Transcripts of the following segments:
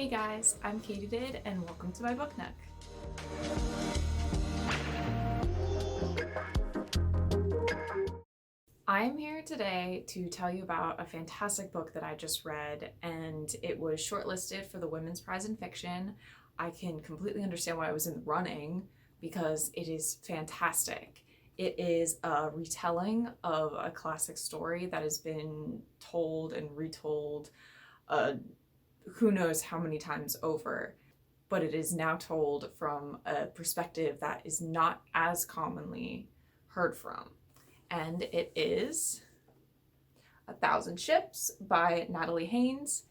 Hey guys, I'm Katiedyd and welcome to my book Nook. I'm here today to tell you about a fantastic book that I just read, and it was shortlisted for the Women's Prize in Fiction. I can completely understand why I was in the running because it is fantastic. It is a retelling of a classic story that has been told and retold who knows how many times over, but it is now told from a perspective that is not as commonly heard from. And it is A Thousand Ships by Natalie Haynes.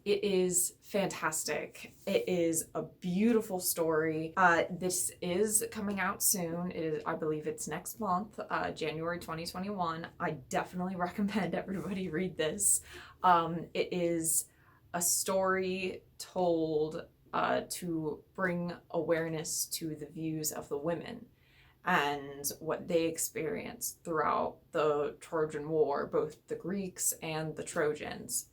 It is fantastic. It is a beautiful story. This is coming out soon. I believe it's next month, January 2021. I definitely recommend everybody read this. It is a story told to bring awareness to the views of the women and what they experienced throughout the Trojan War, both the Greeks and the Trojans.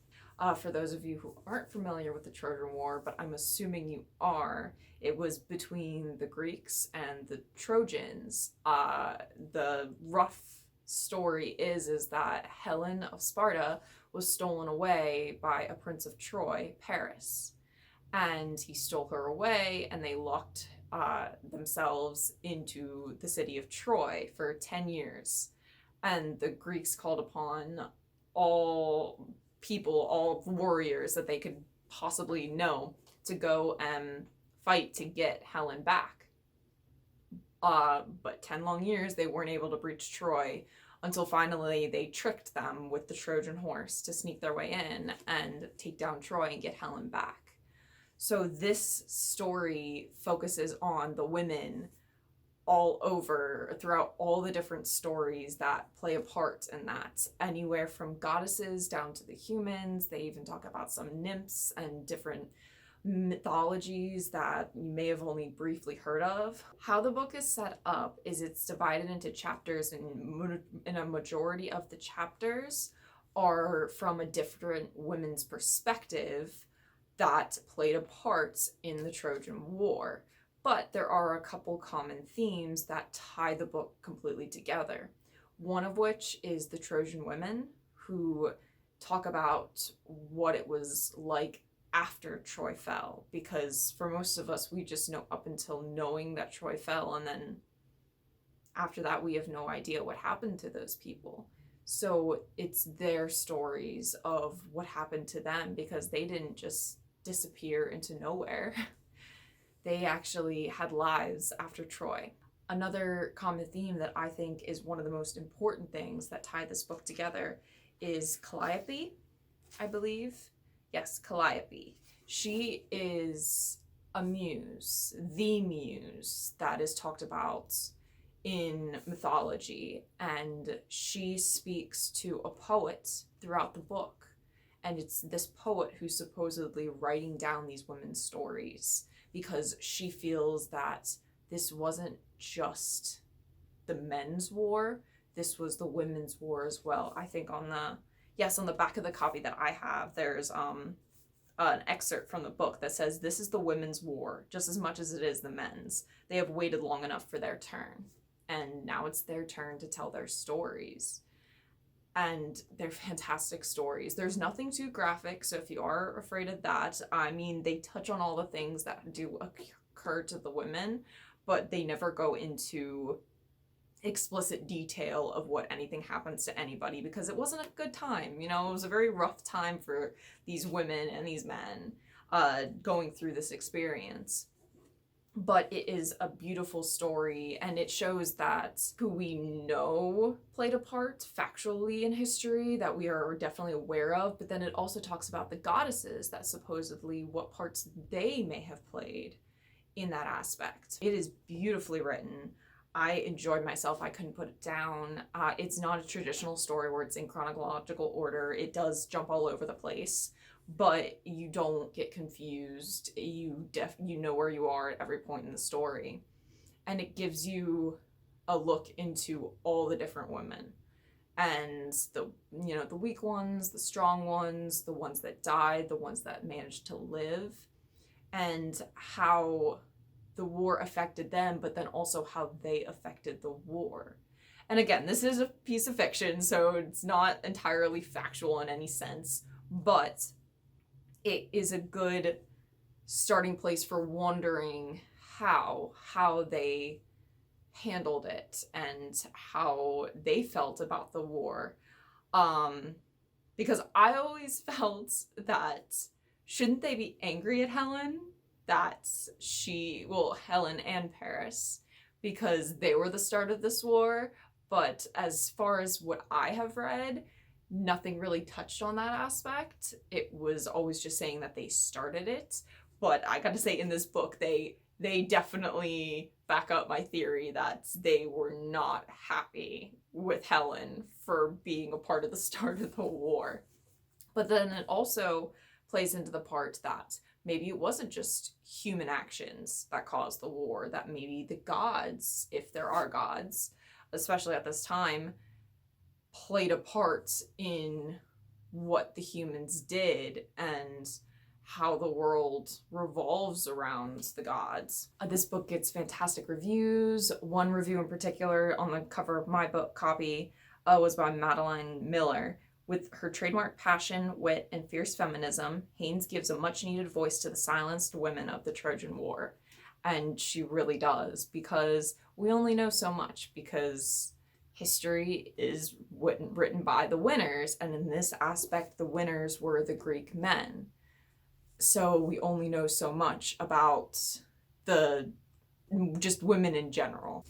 For those of you who aren't familiar with the Trojan War, but I'm assuming you are, it was between the Greeks and the Trojans. The rough story is that Helen of Sparta was stolen away by a prince of Troy, Paris. And he stole her away, and they locked themselves into the city of Troy for 10 years. And the Greeks called upon all people, all warriors that they could possibly know to go and fight to get Helen back. But 10 long years, they weren't able to breach Troy until finally they tricked them with the Trojan horse to sneak their way in and take down Troy and get Helen back. So this story focuses on the women all over, throughout all the different stories that play a part in that. Anywhere from goddesses down to the humans. They even talk about some nymphs and different mythologies that you may have only briefly heard of. How the book is set up is it's divided into chapters, and in a majority of the chapters are from a different women's perspective that played a part in the Trojan War. But there are a couple common themes that tie the book completely together. One of which is the Trojan women, who talk about what it was like after Troy fell, because for most of us, we just know up until knowing that Troy fell, and then after that, we have no idea what happened to those people. So it's their stories of what happened to them, because they didn't just disappear into nowhere. They actually had lives after Troy. Another common theme that I think is one of the most important things that tie this book together is Calliope, I believe. Yes, Calliope. She is a muse, the muse that is talked about in mythology, and she speaks to a poet throughout the book. And it's this poet who's supposedly writing down these women's stories because she feels that this wasn't just the men's war, this was the women's war as well. I think on the back of the copy that I have, there's an excerpt from the book that says, "This is the women's war just as much as it is the men's. They have waited long enough for their turn, and now it's their turn to tell their stories." And they're fantastic stories. There's nothing too graphic, so if you are afraid of that, I mean, they touch on all the things that do occur to the women, but they never go into explicit detail of what anything happens to anybody, because it wasn't a good time. It was a very rough time for these women and these men going through this experience. But it is a beautiful story, and it shows that who we know played a part factually in history that we are definitely aware of, but then it also talks about the goddesses that supposedly what parts they may have played in that aspect. It is beautifully written. I enjoyed myself. I couldn't put it down. It's not a traditional story where it's in chronological order. It does jump all over the place, but you don't get confused. You know where you are at every point in the story. And it gives you a look into all the different women. And the weak ones, the strong ones, the ones that died, the ones that managed to live. and how the war affected them, but then also how they affected the war. And again, this is a piece of fiction, so it's not entirely factual in any sense, but it is a good starting place for wondering how they handled it and how they felt about the war. Because I always felt that shouldn't they be angry at Helen that Helen and Paris, because they were the start of this war, but as far as what I have read, nothing really touched on that aspect. It was always just saying that they started it. But I gotta say, in this book, they definitely back up my theory that they were not happy with Helen for being a part of the start of the war. But then it also plays into the part that maybe it wasn't just human actions that caused the war, that maybe the gods, if there are gods, especially at this time, played a part in what the humans did and how the world revolves around the gods. This book gets fantastic reviews. One review in particular on the cover of my book copy was by Madeline Miller. With her trademark passion, wit, and fierce feminism, Haynes gives a much-needed voice to the silenced women of the Trojan War. And she really does, because we only know so much, because history is written by the winners, and in this aspect, the winners were the Greek men. So we only know so much about just women in general.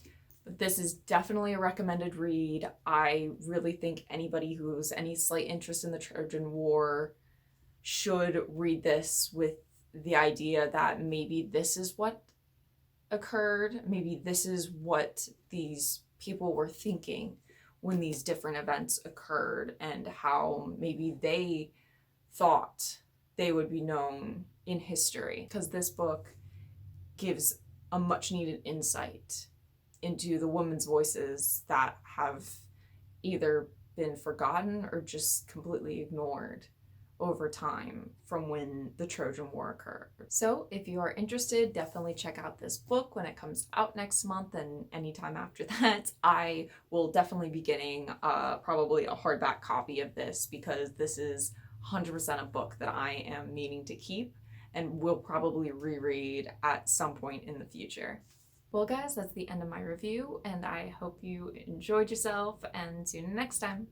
But this is definitely a recommended read. I really think anybody who's any slight interest in the Trojan War should read this with the idea that maybe this is what occurred. Maybe this is what these people were thinking when these different events occurred, and how maybe they thought they would be known in history. Because this book gives a much needed insight into the women's voices that have either been forgotten or just completely ignored over time from when the Trojan War occurred. So if you are interested, definitely check out this book when it comes out next month, and anytime after that. I will definitely be getting probably a hardback copy of this, because this is 100% a book that I am meaning to keep and will probably reread at some point in the future. Well guys, that's the end of my review, and I hope you enjoyed yourself, and tune in next time.